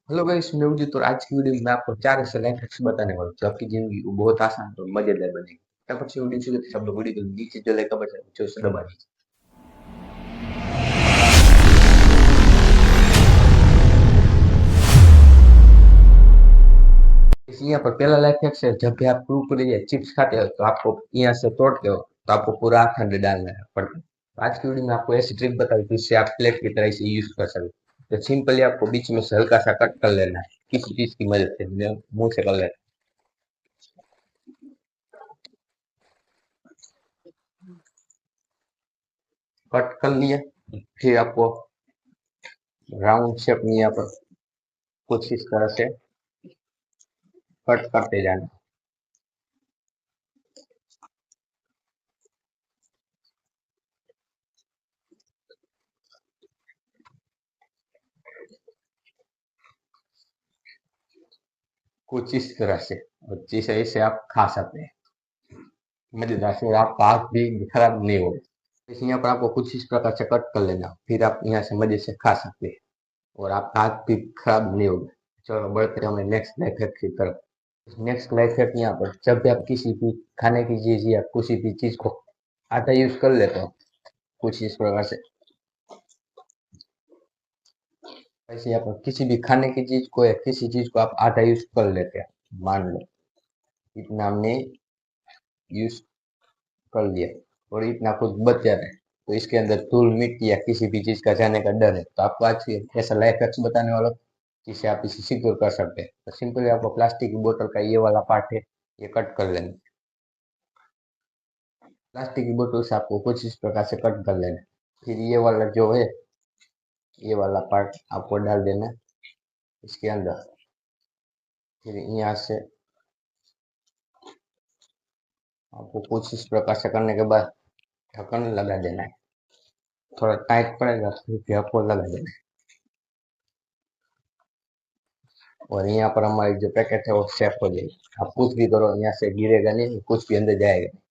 Hello guys, मैं उदित और आज की वीडियो में मैं आपको चार ऐसे लाइफ हैक्स बताने वाला हूँ जो आपकी जिंदगी को बहुत आसान और मजेदार बनेगी। तब तक वीडियो शुरू करते सब लोग वीडियो को नीचे जो लाइक बटन है उसे दबा दीजिए। इसी यहाँ पर पहला लाइफ हैक्स है, जब भी आप कुरकुरे या चिप्स खाते हो तो आपको यहाँ से तोड़ते हो तो आपको पूरा हाथ अंदर डालना है पड़ता है। तो आज की वीडियो में आपको ऐसी ट्रिक बताई जिससे आप प्लेट की तरह से यूज कर सकते हो। तो सिंपली आपको बीच में से हल्का सा कट कर लेना है किसी चीज की मदद से, मुंह से कर लेना है। कट कर लिया, फिर आपको राउंड शेप में यहाँ पर कुछ इस तरह से कट करते जाना। कुछ इस तरह से, और जिसे इसे आप खा सकते हैं मजेदार से, और आपका हाथ भी खराब नहीं होगा। इसे यहाँ पर आपको कुछ इस प्रकार से कट कर लेना, फिर आप यहाँ से मजे से खा सकते हैं और आपका हाथ भी खराब नहीं होगा। चलो बढ़ते हैं हमें नेक्स्ट लाइफ हैक की तरफ। नेक्स्ट लाइफ हैक यहाँ पर, जब भी आप किसी भी खाने की चीज या किसी भी चीज को आटा यूज कर लेते हो कुछ इस प्रकार से, ऐसे यहाँ पर किसी भी खाने की चीज को या किसी चीज को आप आटा यूज कर लेते हैं। मान लो इतना हमने यूज कर लिया और इतना कुछ बच जा रहा है, तो इसके अंदर धूल मिट्टी या किसी भी चीज का जाने का डर है, तो आपको आज ऐसा लाइफ हैक्स बताने वाला हूं जिससे आप इसे सिक्योर कर सकते हैं। तो सिंपली आपको प्लास्टिक की बोतल का ये वाला पार्ट है, ये कट कर लेना। प्लास्टिक की बोतल से आपको कुछ इस प्रकार से कट कर लेना। फिर ये वाला जो है, ये वाला पार्ट आपको डाल देना इसके अंदर। फिर यहाँ से आपको कुछ इस प्रकार से करने के बाद ढक्कन लगा देना है। थोड़ा टाइट पड़ेगा फिर भी आपको लगा देना है। और यहाँ पर हमारी जो पैकेट है वो सेफ हो जाएगी। आप कुछ भी करो यहाँ से गिरेगा नहीं, कुछ भी अंदर जाएगा नहीं।